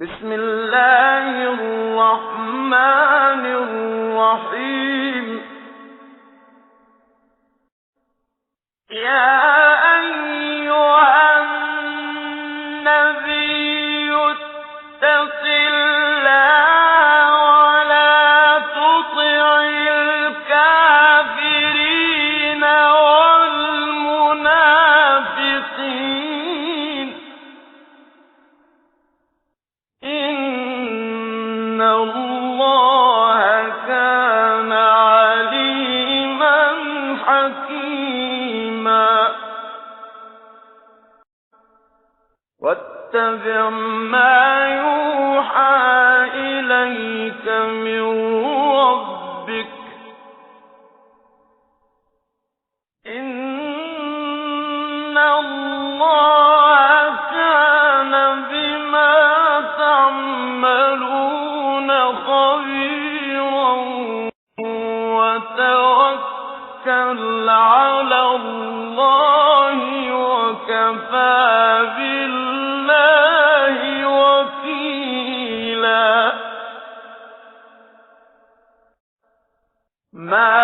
بسم الله الرحمن الرحيم. يا أيها النبي اتق الله ولا تطع الكافرين والمنافقين إن الله كان عليما حكيما. واتبع ما يوحى إليك من ربك إن الله كان بما تعملون خبيرا. وتوكل على الله وكفى بالله وكيلا. ما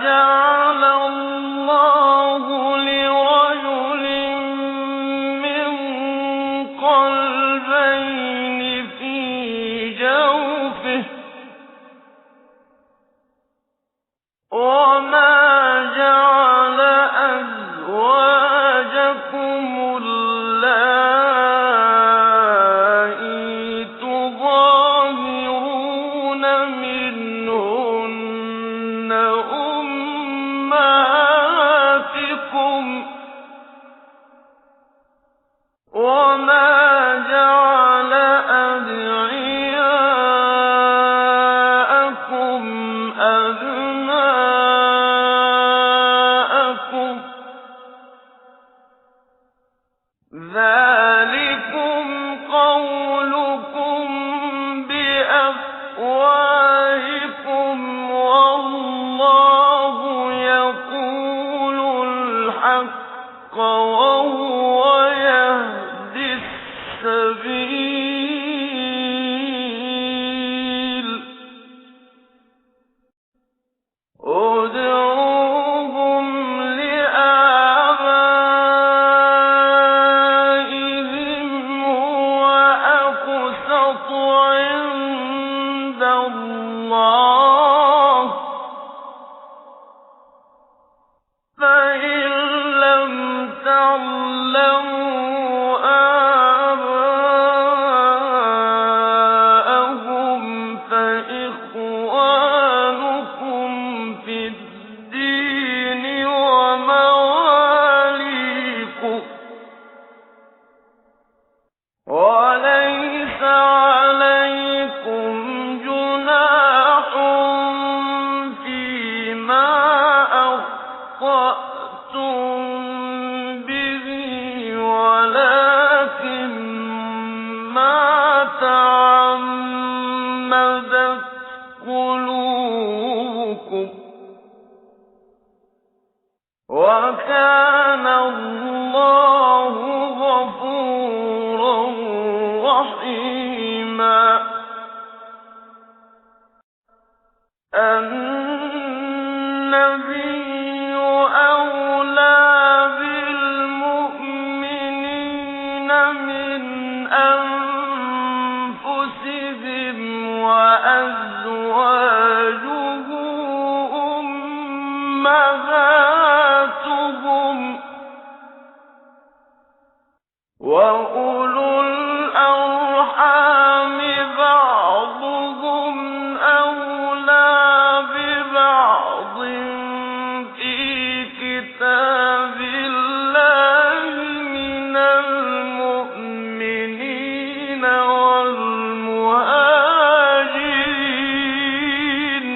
جعل الله لرجل من قلبين في جوفه وما جعل أزواجكم اللائي تظاهرون منهن أمهاتكم وما جعل أدعياءكم أبناءكم ذلكم قولكم بأفواهكم والله يقول الحق وهو يهدي السبيل. ادعوهم لآبائهم هو أقسط عند الله فإن لم تعلموا آباءهم فإخوانكم في الدين ومواليكم وليس عليكم جناح فيما أخطأتم به ولكن ما تعمدت قلوبكم وكان الله غفورا رحيما. النبي أولى بالمؤمنين من أنفسهم وأزواجه أمهاتهم وأولو الأرحام بعضهم أولى ببعض في كتاب الله من المؤمنين والمهاجرين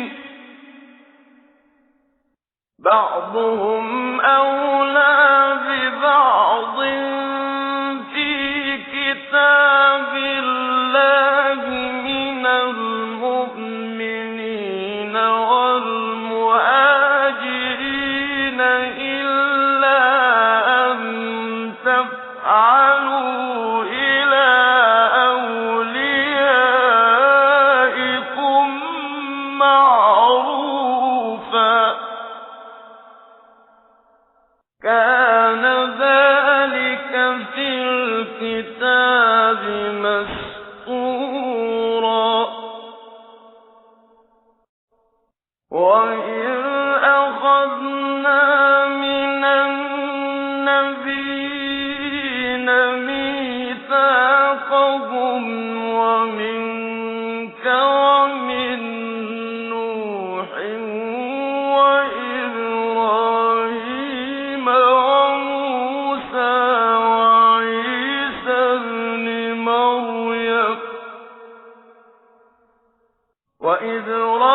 بعضهم أولى ببعض في كتاب الله من المؤمنين والمهاجرين إلا أن تفعلوا إلى أوليائكم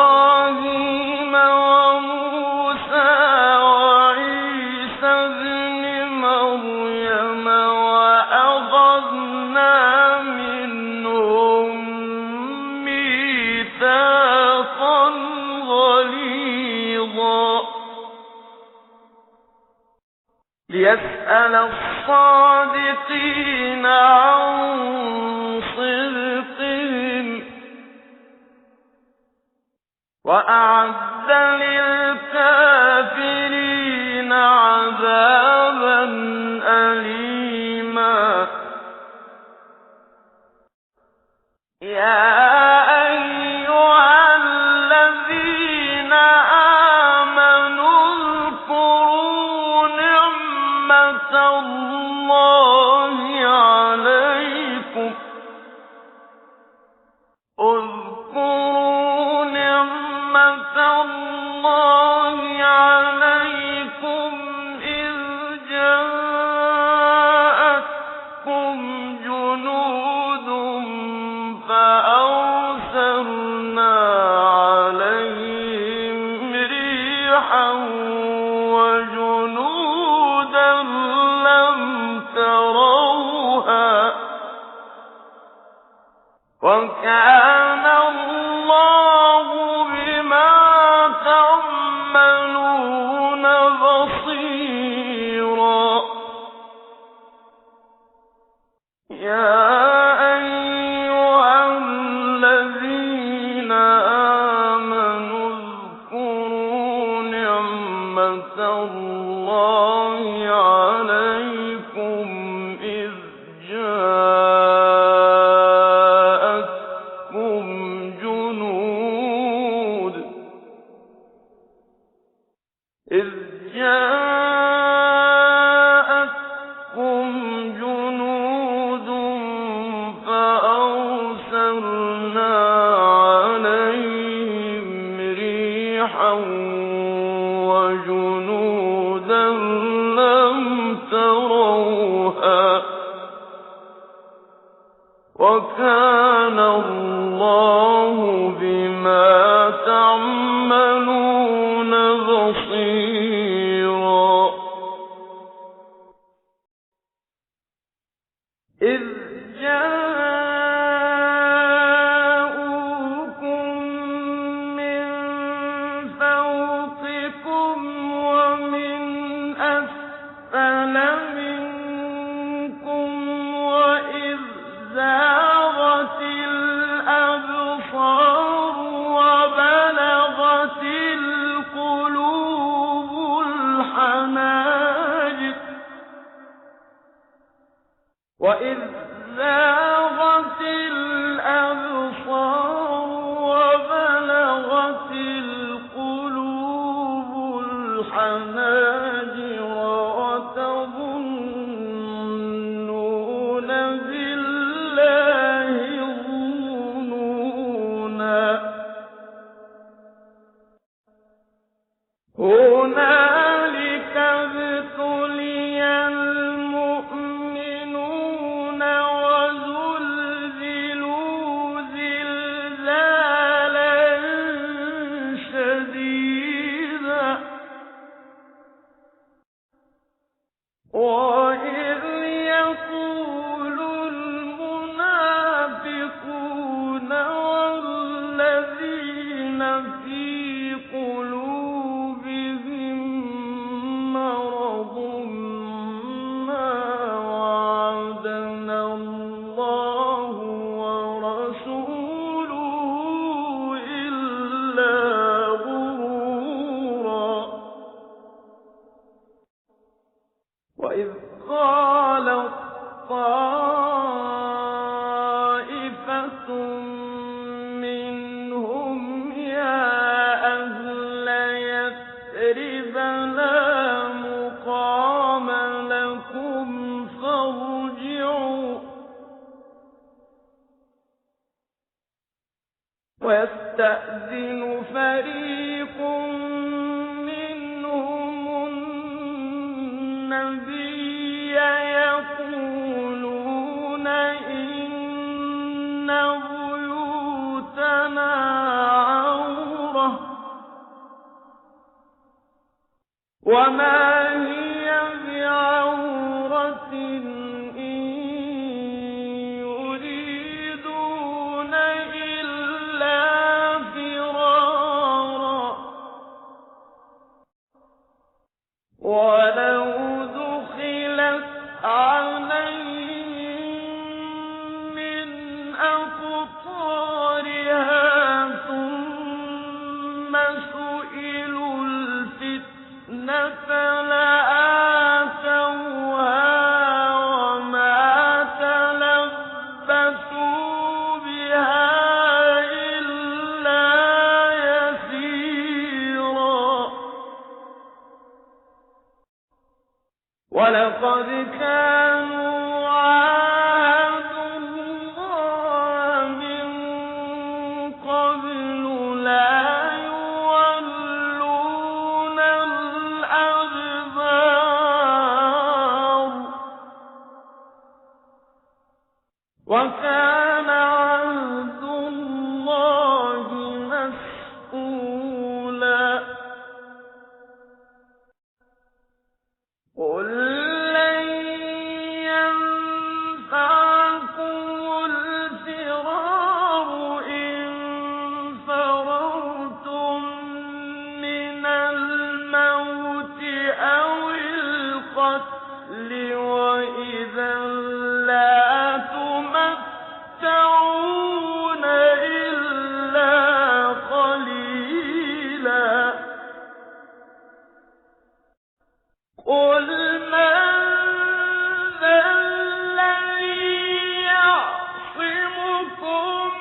وإبراهيم وموسى وعيسى ابن مريم وأخذنا منهم ميثاقا غليظا ليسأل الصادقين عن صدقهم وأعد للكافرين عذابا أليما يا أيها الذين آمنوا اذكروا نعمة الله عليكم اذكروا نعمة الله عليكم إذ جاءتكم جنود فأرسلنا عليهم ريحا وجنودا لم تروها وكان الله بما تعملون بصيرا يا أيها الذين آمنوا اذكروا نعمة الله عليكم إذ جاءتكم جنود فأرسلنا عليهم ريحا وجنودا لم تروها وكان الله بما تعملون بصيرا إذ جاءوكم من فوقكم ومن أسفل منكم وإذ زاغت الأبصار وبلغت القلوب الحناجر وإذ زاغت الأبصار وبلغت القلوب الحناجر وتظنون بالله الظنونا هنالك ابتلي المؤمنون وزلزلوا زلزالا شديدا وإذ يقول المنافقون والذين في قلوبهم مرض ما وعدنا الله ورسوله إلا غرورا وإذ قالت طائفة منهم يا أهل يثرب لا مقام لكم فارجعوا ويستأذن فريق منهم النبي يقولون إن بيوتنا وما هي بعورة إن يريدون إلا فرارا ولو دخلت عليهم من أقطارها ثم سئلوا الفتنة لآتوها وما تلبثوا بها إلا يسيرا ولقد كانوا عاهدوا الله من قبل لا يولون الأدبار وكان عهد الله مسئولا قل لن ينفعكم الفرار إن فررتم من الموت أو القتل وإذا لا تمتعون إلا قليلا قل من ذا الذي يعصمكم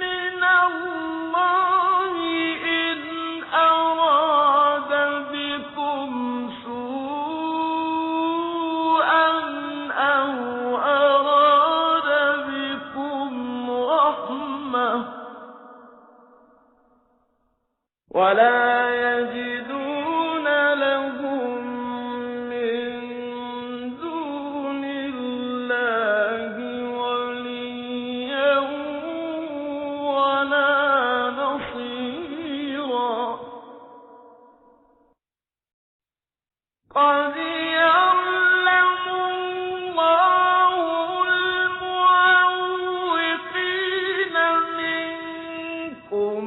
من الله إن أراد بكم سوءا أو أراد بكم رحمة ولا يجدون لهم من دون الله وليا ولا نصيرا قد يعلم الله المعوقين منكم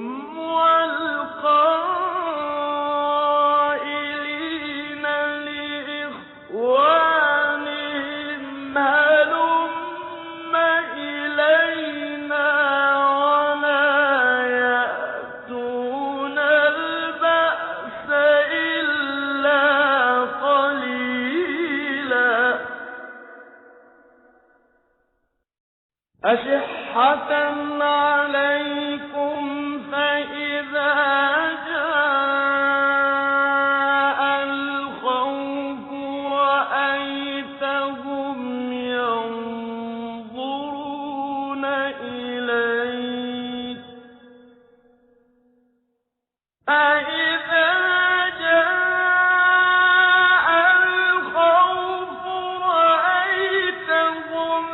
والقائلين لإخوانهم هلم إلينا ولا يأتون البأس إلا قليلا أشحة عليكم فإذا جاء الخوف رأيتهم ينظرون إليك فإذا جاء الخوف رأيتهم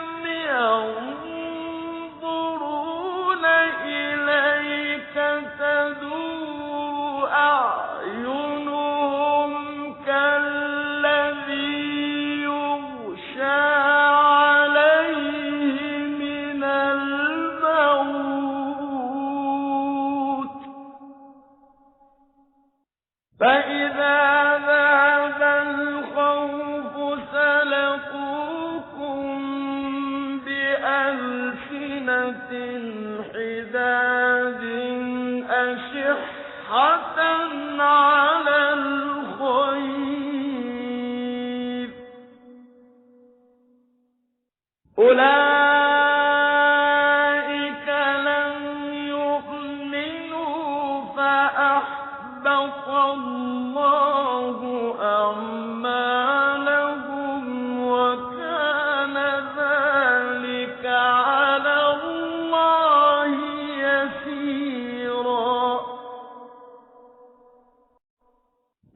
ينظرون إليك تدور أعينهم كالذي يغشى عليه من الموت فإذا ذهب الخوف سلقوكم بألسنة حداد أشحة على الخير أولئك لم يؤمنوا فأحبط الله أعمالهم وكان ذلك على الله يسيرا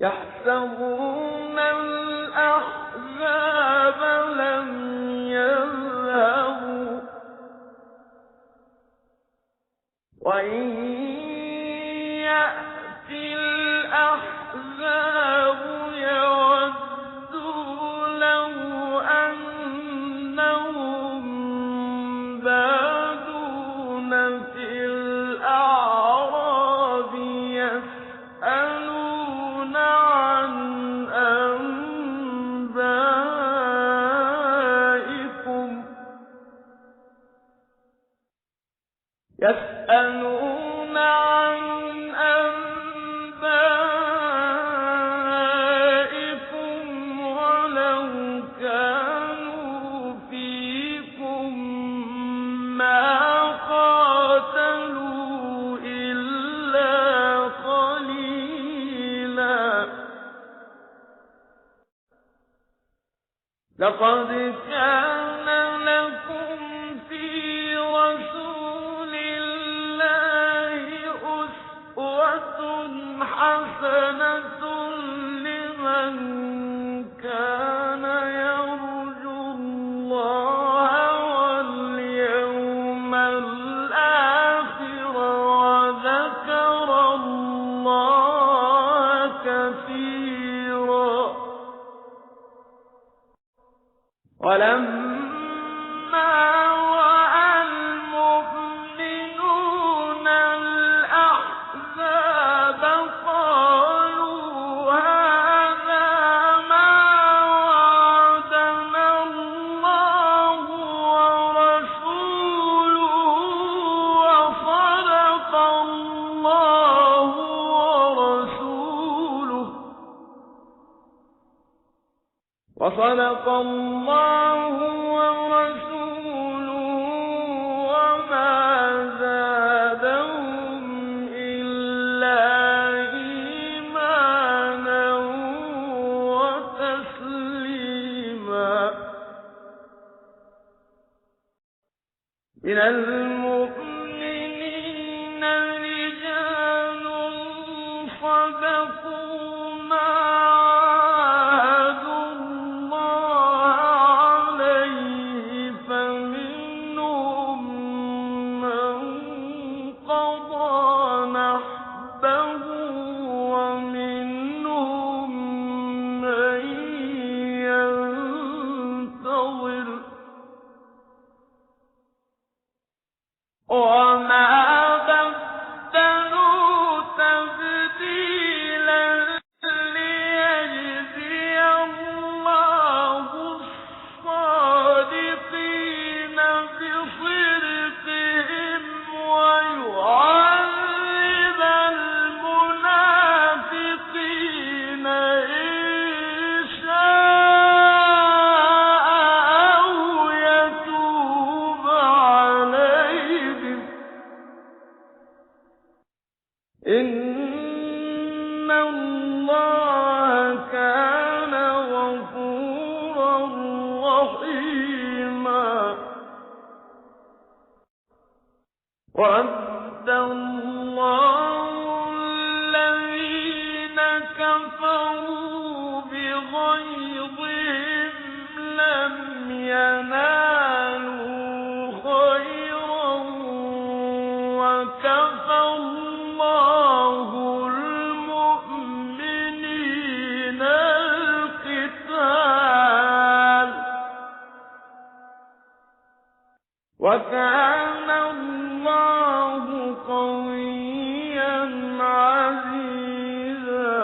يحسبون الأحزاب لم يذهبوا وإن يأتي الأحزاب يسألون عن أنبائكم ولو كانوا فيكم ما قاتلوا إلا قليلا لقد كان لكم في رسول الله أسوة حسنة لمن كان يرجو الله واليوم الآخر وذكر الله كثيرا ولما رأى المؤمنون الأحزاب قالوا هذا ما وعدنا الله ورسوله وصدق الله ورسوله وما زادهم إلا إيمانا وتسليما من المؤمنين رجال صدقوا ما عاهدوا الله عليه فمنهم من قضى نحبه ومنهم من ينتظر وما بدلوا تبديلا ليجزي الله الصادقين بصدقهم ويعذب المنافقين إن شاء أو يتوب عليهم إن الله كان غفورا رحيما وَعَدَّ اللَّهُ الَّذِينَ كَفَرُوا بِغَيْظِهِمْ لَمْ يَنَالُوا خَيْرًا وَكَفَى اللَّهُ الْمُؤْمِنِينَ الْقِتَالَ وَكَانَ اللَّهُ قَوِيًّا عَزِيزًا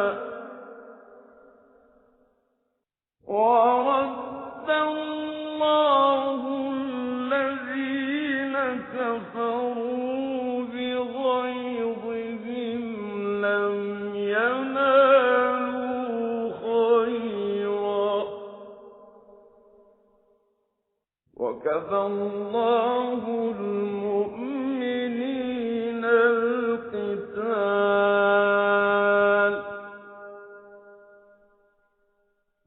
وَرَدَّ اللَّهُ الَّذِينَ كَفَرُوا بِغَيْظِهِمْ لَمْ يَنَالُوا خَيْرًا وَكَفَى اللَّهُ الْمُؤْمِنِينَ الْقِتَالَ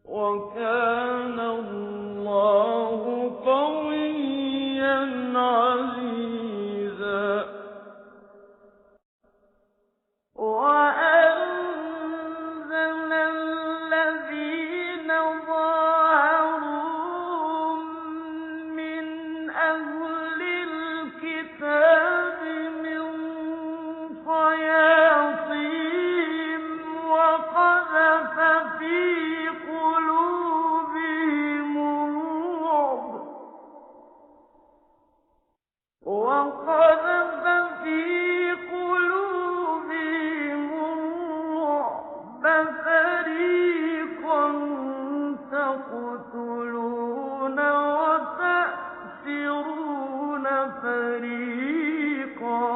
وَكَانَ اللَّهُ قَوِيًّا عَزِيزًا وَأَنزَلَ الَّذِينَ ظَاهَرُوهُم مِّنْ أَهْلِ الْكِتَابِ مِنْ صَيَاصِيهِمْ وَقَذَفَ فِي قُلُوبِهِمُ الرُّعْبَ فَرِيقًا تَقْتُلُونَ وَتَأْسِرُونَ فَرِيقًا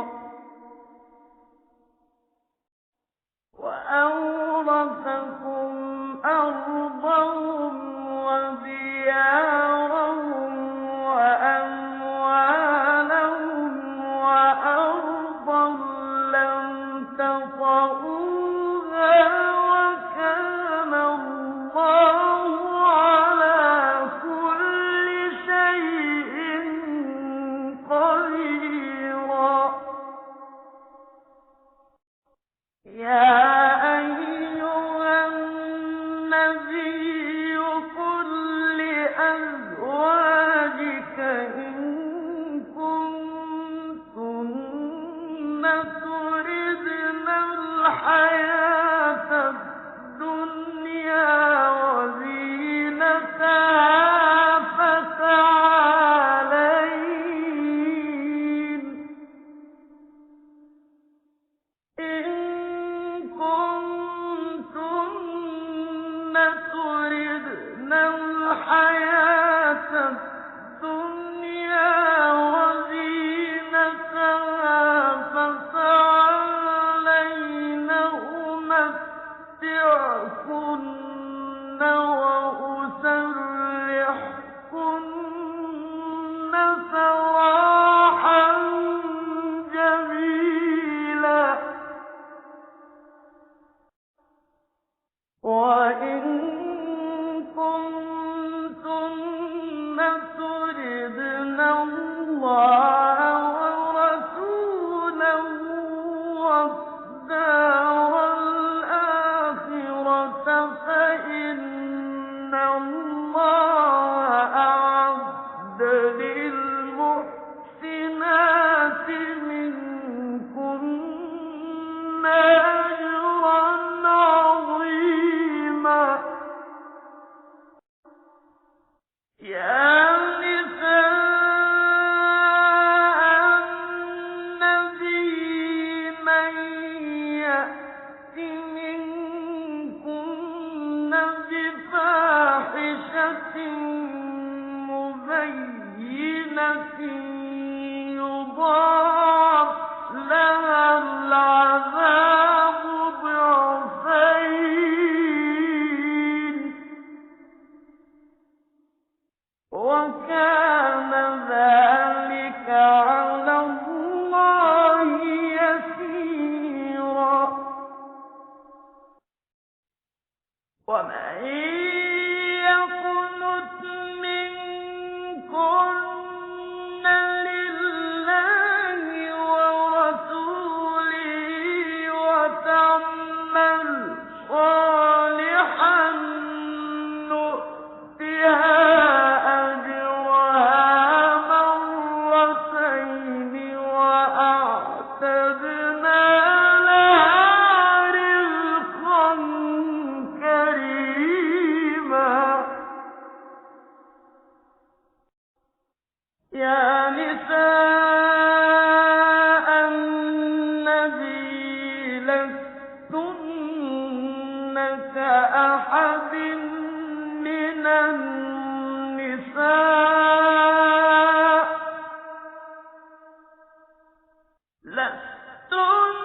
لستن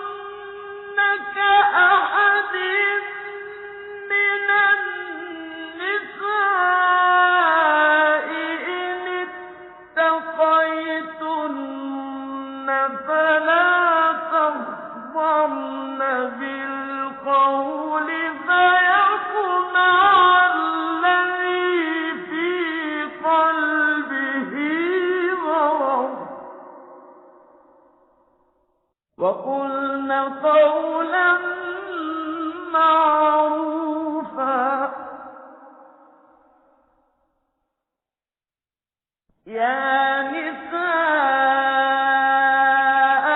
كأحد من النساء إن اتقيتن فلا تخضعن بالقول فيطمع الذي في قلبه مرض وقلن قولا معروفا يا نساء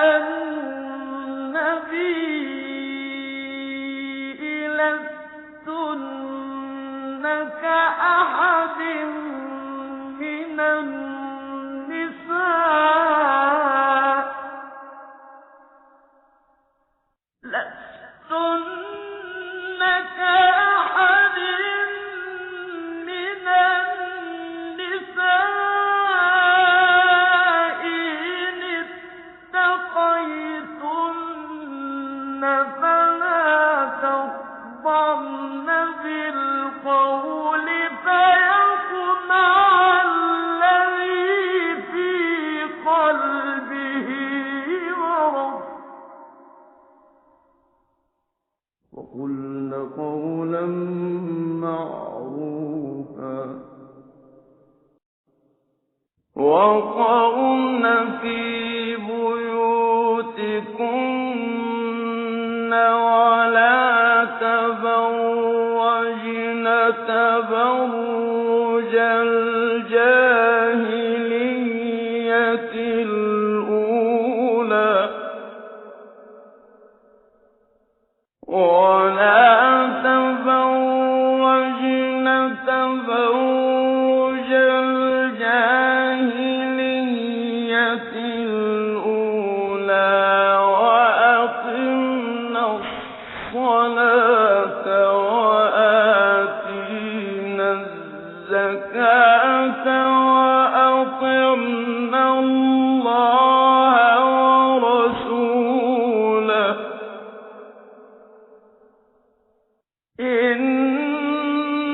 النبي لستن كأحد من النساء لستن كأحد من النساء إن اتقيتن فلا تخضعن بالقول فيطمع الذي في قلبه مرض وقلن قولا معروفا وقرن في بيوتكن ولا تبرجن تبرج الجاهلية الأولى ولا تبرجن تبرج الجاهلية الأولى وأقمنا الصلاة وآتينا الزكاة وأطعنا الله ورسوله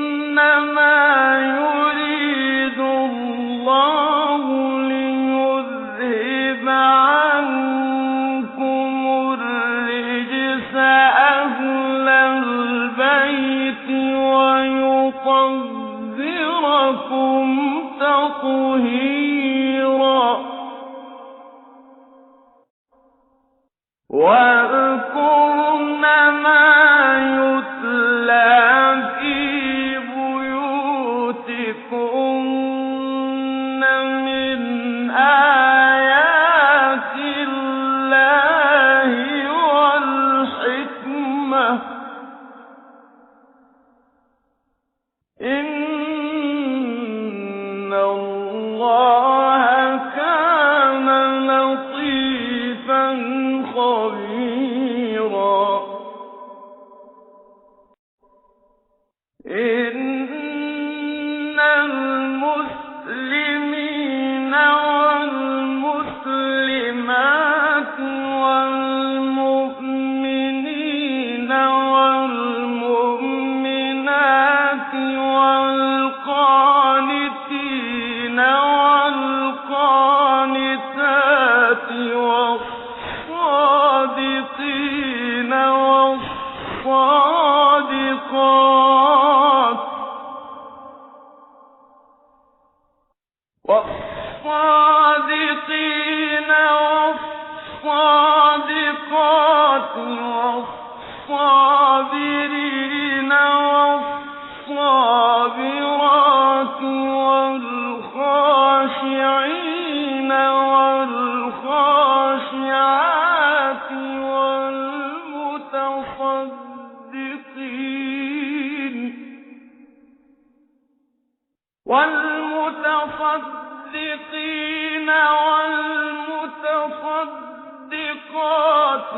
إنما يريد الله ليذهب عنكم الرجس أهل البيت ويطهركم تطهيرا واذكرن ما يتلى في بيوتكن من آيات الله والحكمة إن الله كان لطيفا خبيرا إن المسلمين والمسلمات والمؤمنين والمؤمنات والقانتين والقانتات والصادقين والصادقات والصادقين والصادقات والصابرين والصابرات والخاشعين والخاشعات والمتصدقين والمتصدقات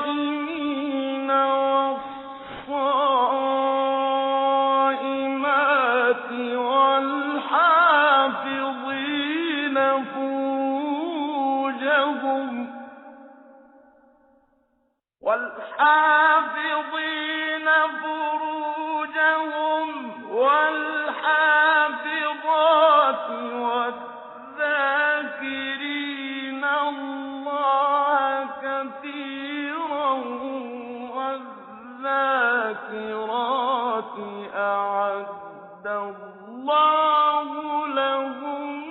والصائمين والصائمات والحافظين فروجهم والحافظين فروجهم والحافظات والذاكرين الله كثيرا والذاكرات أعد الله لهم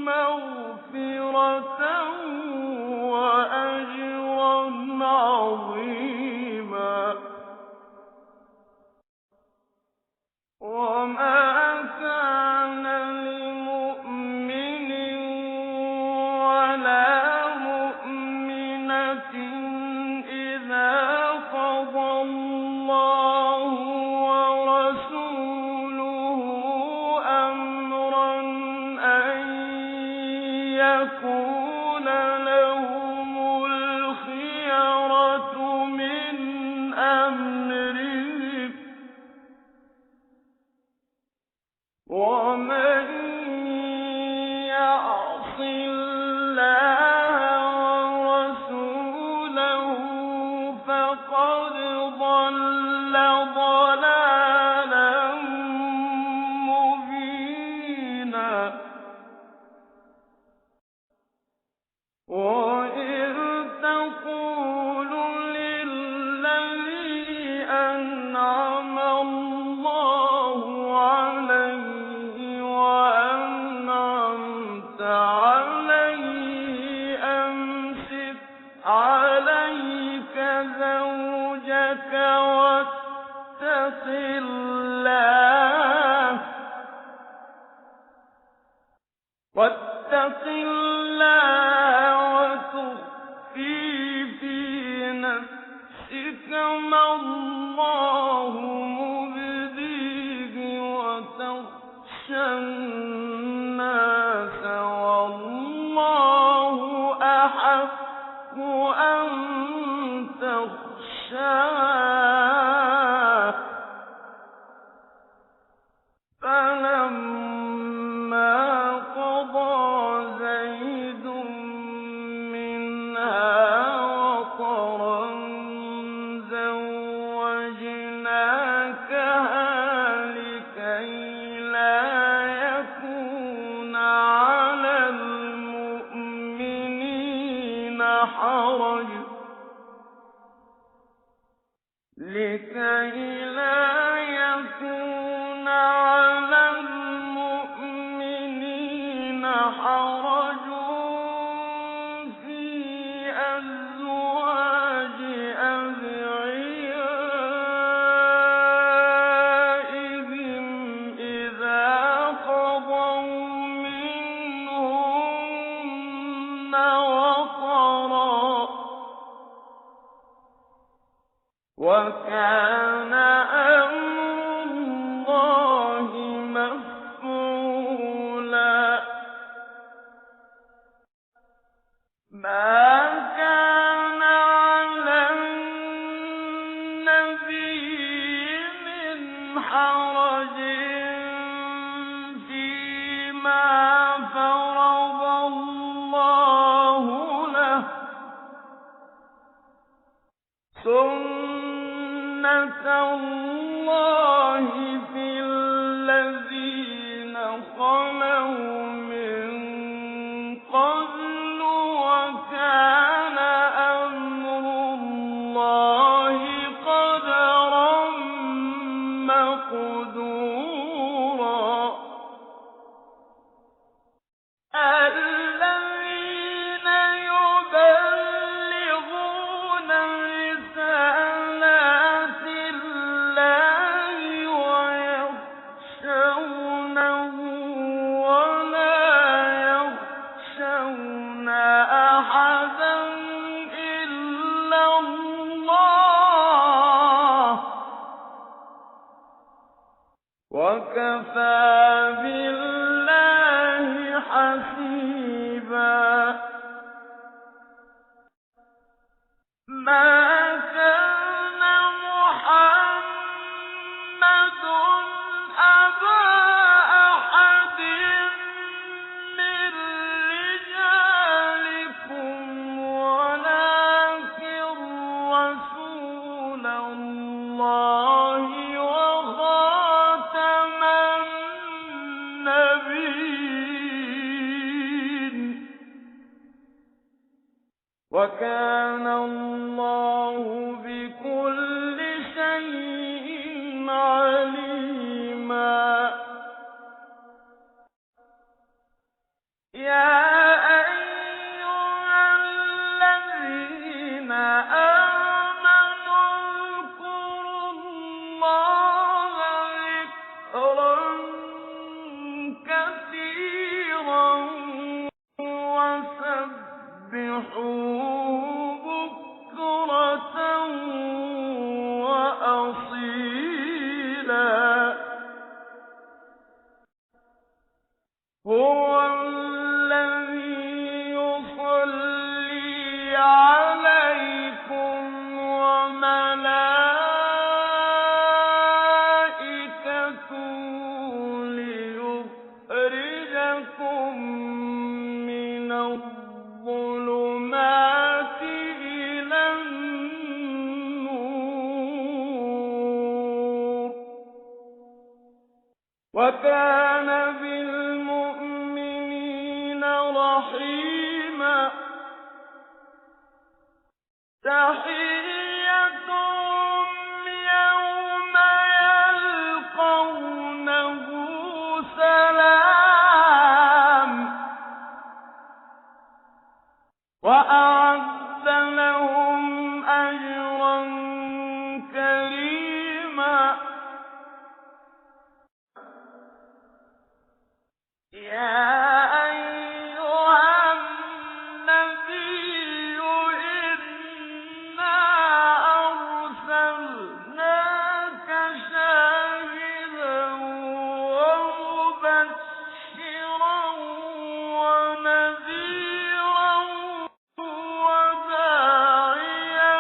مغفرة وأجرا عظيما وما كان لمؤمن ولا مؤمنة إذا قضى الله ورسوله أمرا أن يكون لهم الخيرة من أمرهم ومن يعص الله ورسوله فقد ضل ضلالا مبينا وإذ تقول للذي أنعم الله عليه وأنعمت عليه أمسك عليك زوجك واتق الله وتخفي في نفسك ما الله مبديه وتخشى الناس والله أحق أن تخشاه فلما قضى زيد منها وطرا زوجناكها لكي لا يكون على المؤمنين حرج في أزواج أدعيائهم إذا قضوا منهن وطرا وكان أمر الله مفعولا ما كان على النبي من حرج فيما فرض الله له سنة الله في الذين خلوا من قبل وكان أمر الله قدرا مقدورا الذين يبلغون رسالات الله ويخشونه ولا يخشون أحدا إلا الله وكفى بالله حسيبا ما كان محمد أبا أحد من وَكَانَ اللَّهُ بِكُلِّ شَيْءٍ عَلِيمًا يَا أَيُّهَا الَّذِينَ آمَنُوا اذْكُرُوا اللَّهَ ذِكْرًا كَثِيرًا وَسَبِّحُوهُ بُكْرَةً وَأَصِيلًا هُوَ الَّذِي يُصَلِّي عَلَيْكُمْ وَمَلَائِكَتُهُ لِيُخْرِجَكُم مِّنَ الظُّلُمَاتِ إِلَى النُّورِ وَكَانَ بِالْمُؤْمِنِينَ رَحِيمًا تَحِيَّتُهُمْ يَوْمَ يَلْقَوْنَهُ سَلَامٌ وَأَعَدَّ لَهُمْ أَجْرًا كَرِيمًا يَا أَيُّهَا النَّبِيُّ إِنَّا أَرْسَلْنَاكَ شَاهِدًا وَمُبَشِّرًا وَنَذِيرًا وَدَاعِيًا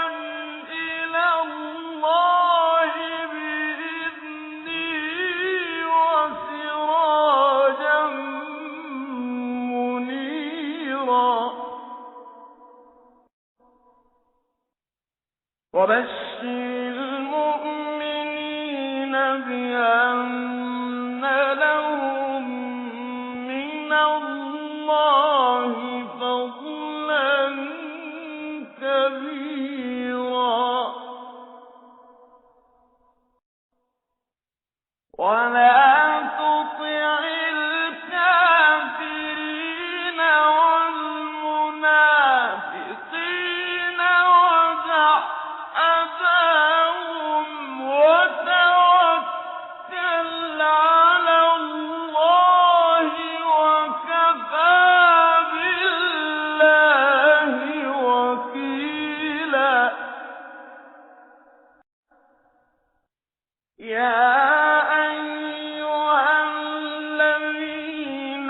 إِلَى اللَّهِ بِإِذْنِهِ وَسِرَاجًا مُّنِيرًا وَبَشِّرِ الْمُؤْمِنِينَ بِأَنَّ لَهُم مِّنَ اللَّهِ فَضْلًا كَبِيرًا وَلَا تُطِعِ الْكَافِرِينَ وَالْمُنَافِقِينَ وَدَعْ أَذَاهُمْ وَتَوَكَّلْ عَلَى اللَّهِ وَكَفَىٰ بِاللَّهِ وَكِيلًا يَا أَيُّهَا الَّذِينَ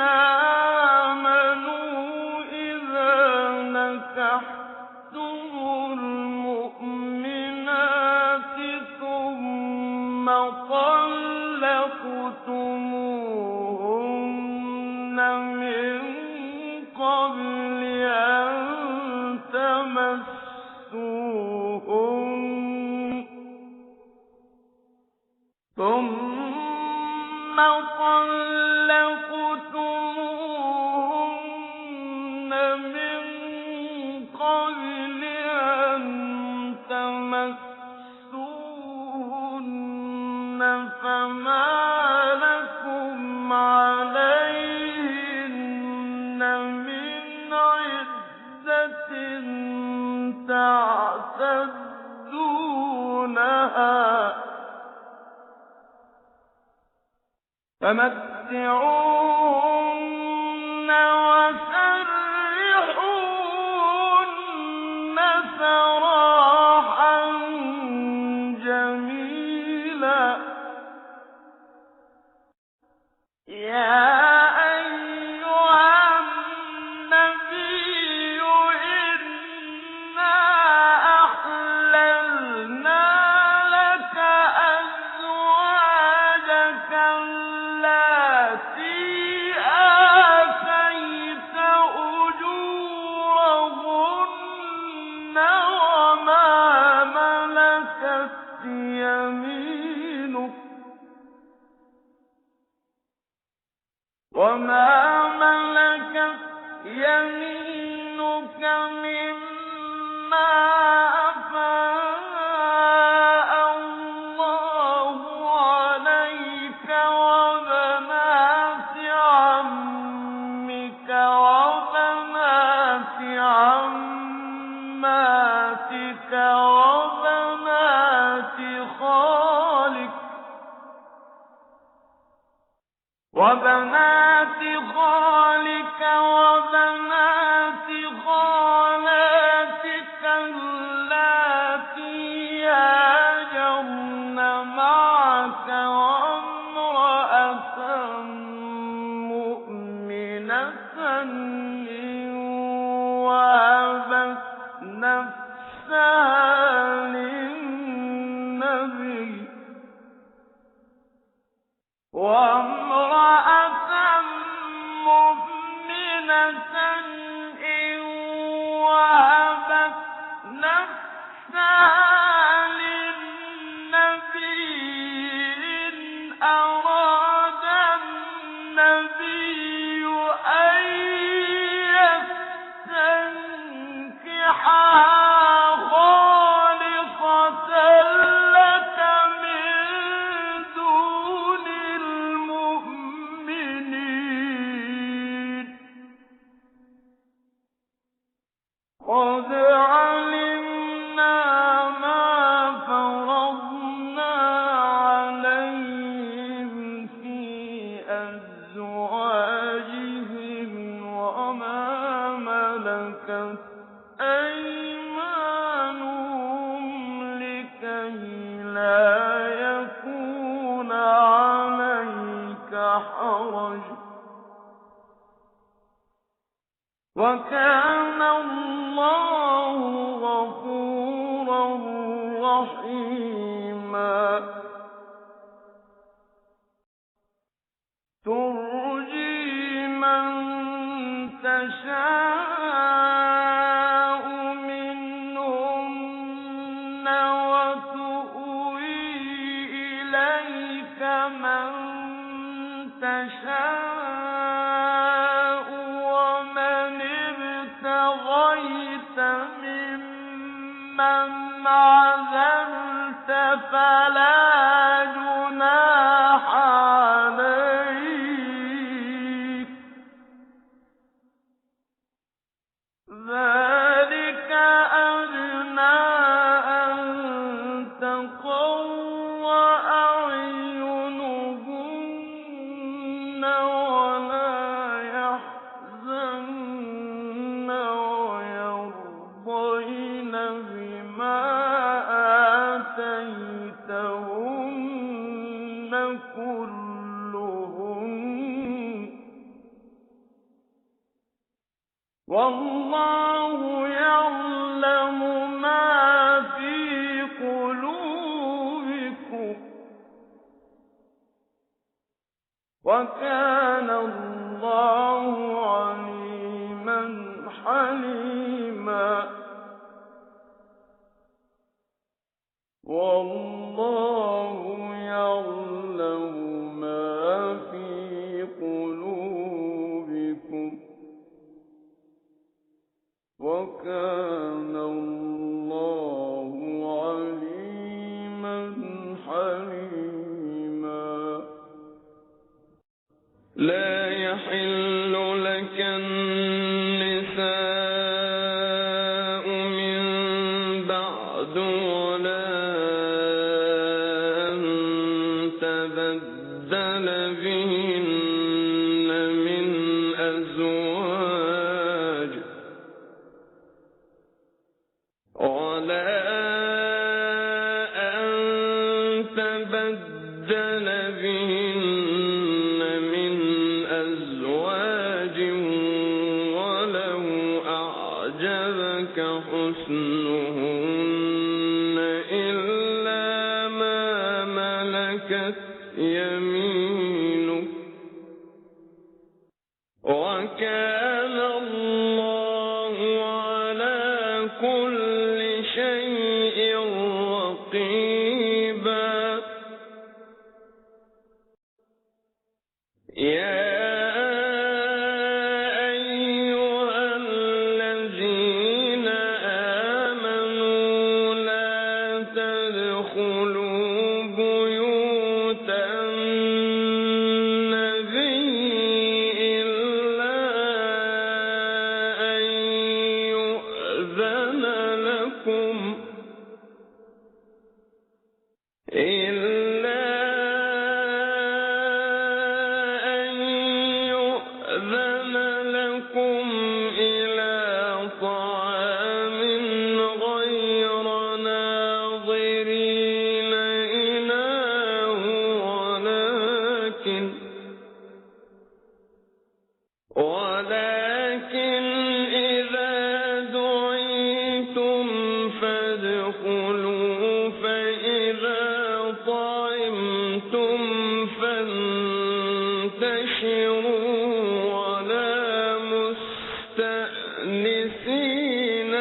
آمَنُوا إِذَا نَكَحْتُمُ الْمُؤْمِنَاتِ ثُمَّ طَلَّقْتُمُوهُنَّ مِن قَبْلِ أَن تَمَسُّوهُنَّ فَمَا لَكُمْ عَلَيْهِنَّ مِنْ عِدَّةٍ تَعْتَدُّونَهَا فَمَتِّعُوهُنَّ وَسَرِّحُوهُنَّ سَرَاحًا جَمِيلًا يَا أَيُّهَا النَّبِيُّ إِنَّا أَحْلَلْنَا لَكَ أَزْوَاجَكَ اللَّاتِي آتَيْتَ أُجُورَهُنَّ وَمَا مَلَكَتْ يَمِينُكَ مِمَّا وبنات عماتك وبنات خالك وبنات خالاتك اللاتي هاجرن معك وامرأة مؤمنة إن وهبت نفسها للنبي وامرأة مؤمنة إن وهبت نفسها للنبي إن أراد النبي أن يستنكحها خالصة لك من دون المؤمنين قد علمنا ما فرضنا عليهم في أزواجهم وما ملكت أيمانهم لكي لا يكون عليك حرج وكان الله غفورا رحيما ترجي من تشاء منهن وتؤوي إليك من تشاء ومن ابتغيت ممن عزلت فلا جناح عليك ذلك أدنى أن تقر أعينهن ولا يحزن ويرضين بما آتيتهن كلهن والله يعلم ما في قلوبكم وكان الله عليما حليما والله يعلم ما في قلوبكم وكان الله عليما حليما لا يحل لك النساء من بعد ولا أن تبدل بهن من أزواج ولا أن تبدل بهن من أزواج ولو أعجبك حسنهن إلا ما ملكت يمينك وكان الله على كل شيء رقيبا يا أيها الذين آمنوا لكم إلا أن يؤذن لكم إلى طعام غير ناظرين إناه ولكن إذا دعيتم فادخلوا فإذا طعمتم فانتشروا ولا مستأنسين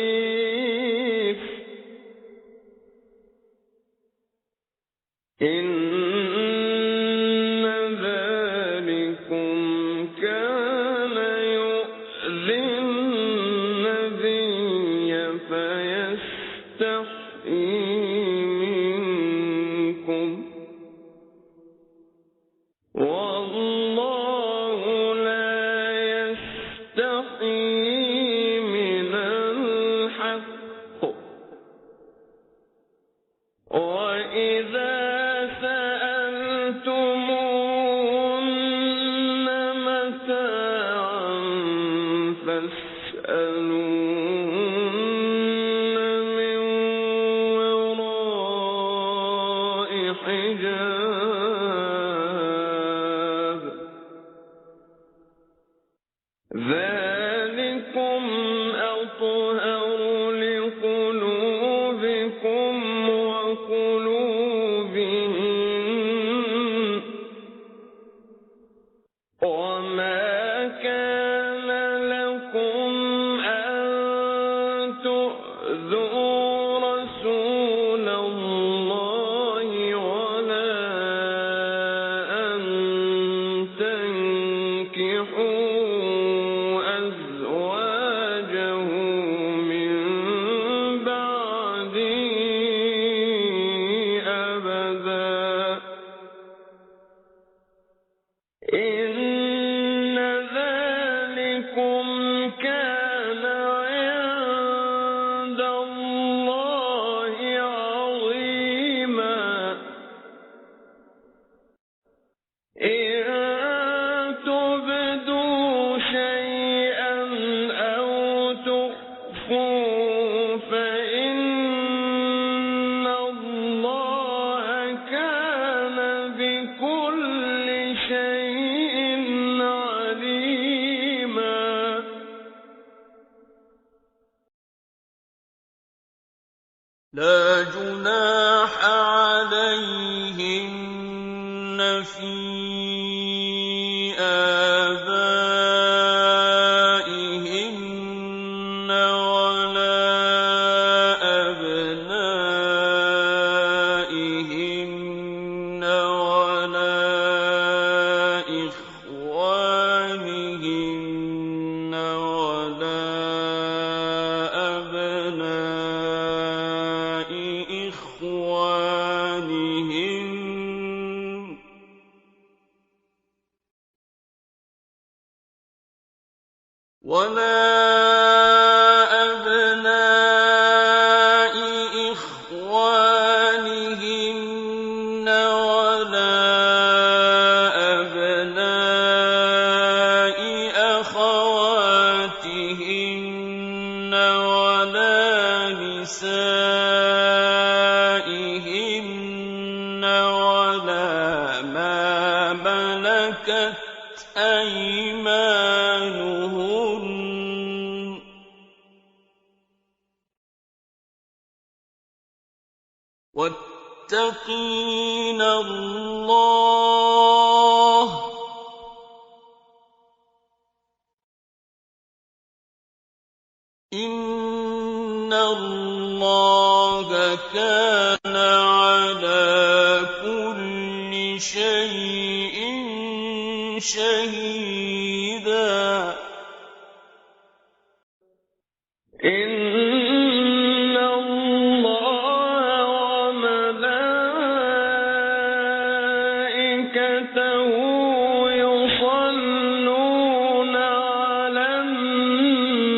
لحديث إن ذلكم كان يؤذي النبي فيستحيي منكم والله لا يستحيي من الحق وإذا سألتموهن متاعا فاسألوهن من وراء حجاب ذلكم أطهر لقلوبكم وقلوبهم وما كان لكم أن تؤذوا رسول الله ولا أن تنكحوا أزواجه من بعده أبدا إن ذلكم كان عند الله عظيما إن تبدوا شيئا أو تخفوه فإن الله كان بكل شيء عليما لا جناح عليهن في آبائهن ولا أبنائهن ولا إخوانهن ولا أبناء إخوانهن ولا أبناء إخوانهن ولا أبناء أخواتهن ولا نسائهن ولا ما ملكت أيمانهن واتقين الله إن الله كان على كل شيء شهيدا إن الله وملائكته يصلون على النبي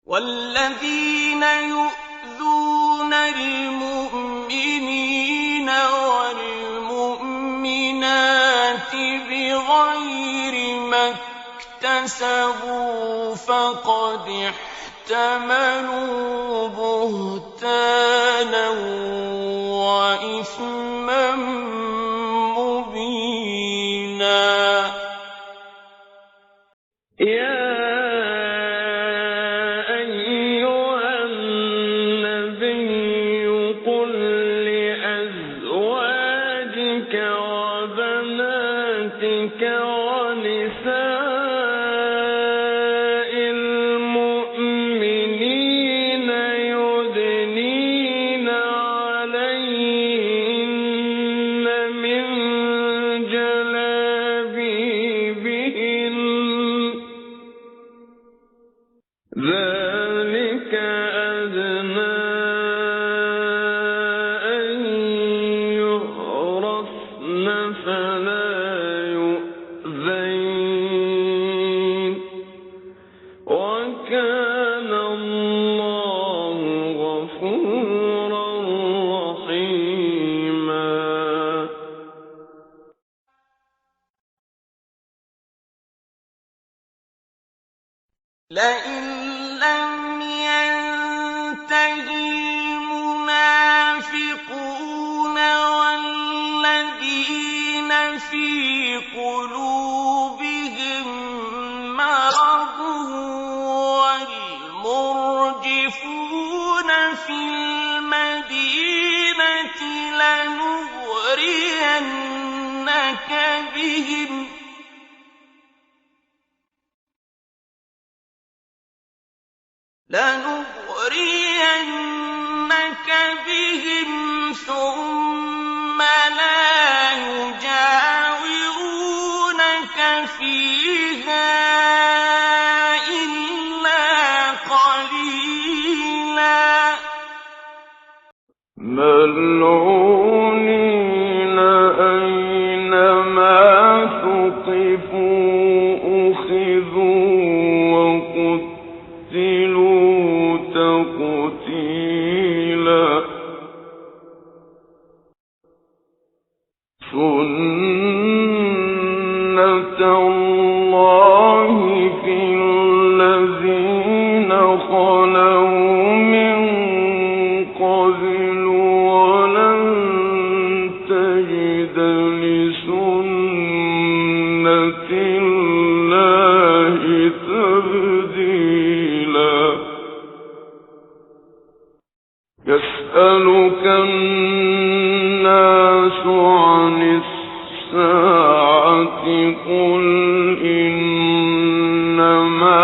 وَالَّذِينَ يُؤْذُونَ الْمُؤْمِنِينَ وَالْمُؤْمِنَاتِ بِغَيْرِ مَا اكْتَسَبُوا فَقَدِ احْتَمَلُوا بُهْتَانًا وَإِثْمًا مُّبِينًا. ذلك أدنى أن يعرفن فلا يؤذين وكان الله غفورا رحيما. لئن لم ينتهي المنافقون والذين في قلوبهم مرض والمرجفون في المدينة لنغرينك بهم ثم لا يجاورونك فيها إلا قليلا. ملعونين أينما ثقفوا أخذوا وقتلوا تقتيلا. سنة الله في الذين خلوا من قبل ولن تجد لسنة الله تبديلا. يسألك الناس عن الساعة قل إنما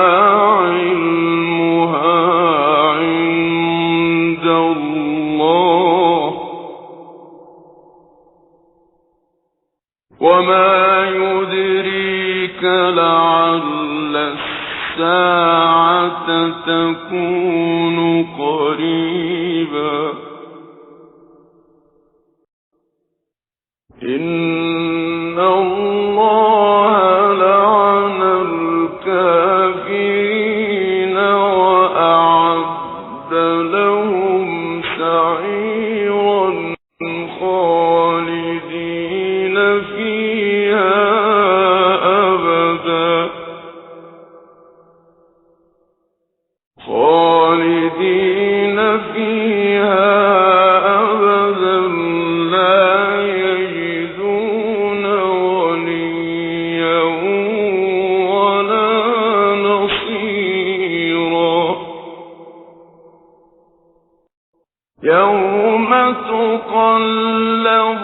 علمها عند الله وما يدريك لعل الساعة تكون قريبا. إن الله لعن الكافرين وأعد لهم سعيرا خالدين فيها أبدا يوم تقلب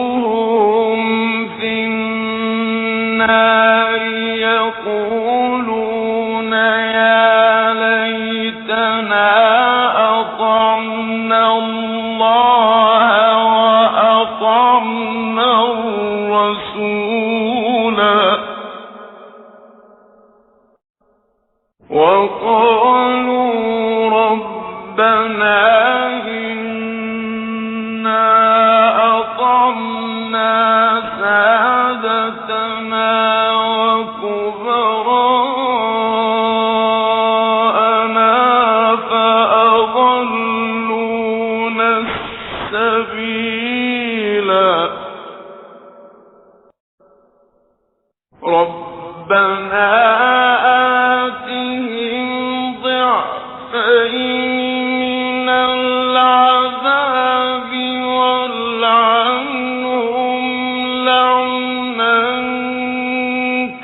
وجوههم في النار يقولون يا ليتنا أطعنا الله وأطعنا الرسولا وقالوا ربنا إنا أطعنا سادتنا وكبراءنا ربنا آتهم ضعفين من العذاب والعنهم لعنا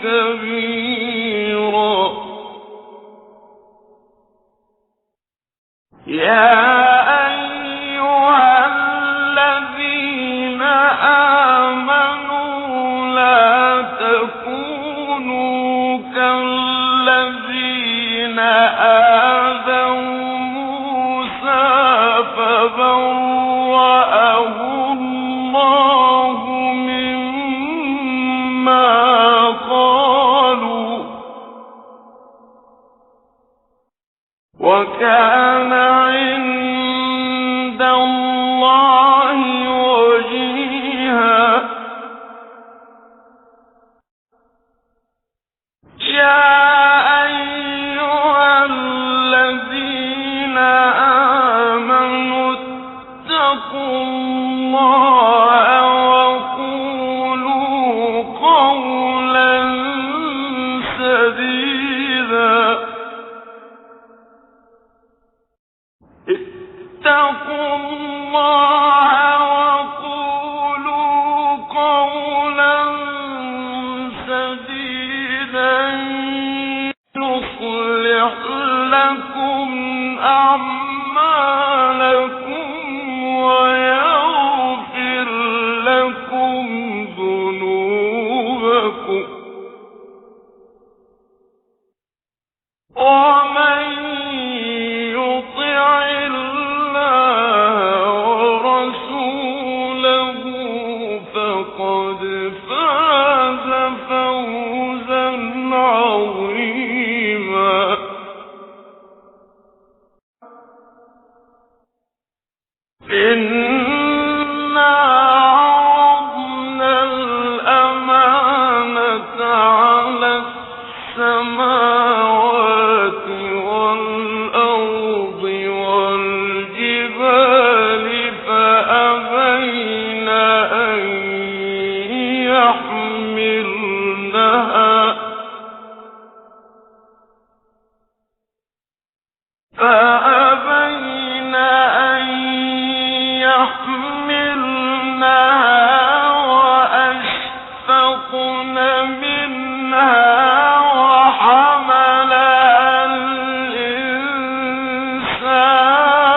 كبيرا يا أيها الذين آمنوا لا تكونوا كالذين آذوا موسى فبرأه الله مما قالوا وكان عند الله وجيها يا أيها الذين آمنوا اتقوا الله وقولوا قولا سديدا اتقوا الله وقولوا قولا سديدا يصلح لكم أعمالكم ويغفر لكم ذنوبكم ومن يطع الله ورسوله فقد فاز فوزا عظيما إنا عرضنا الأمانة على السماوات والأرض والجبال فأبين أن يحملنها وأشفقن منها وحملها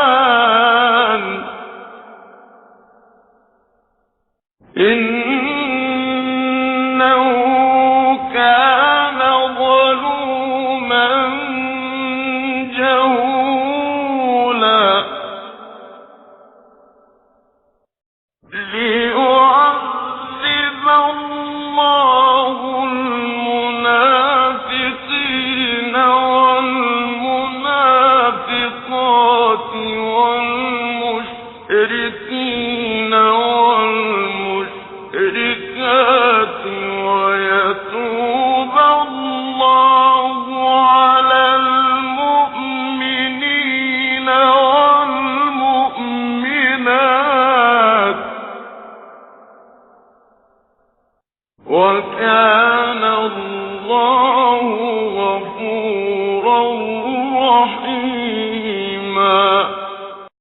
الإنسان إنه كان ظلوما جهولا ليعذب الله المنافقين والمنافقات والمشركين والمشركات ويتوب الله على المؤمنين والمؤمنات وكان الله غفورا رحيما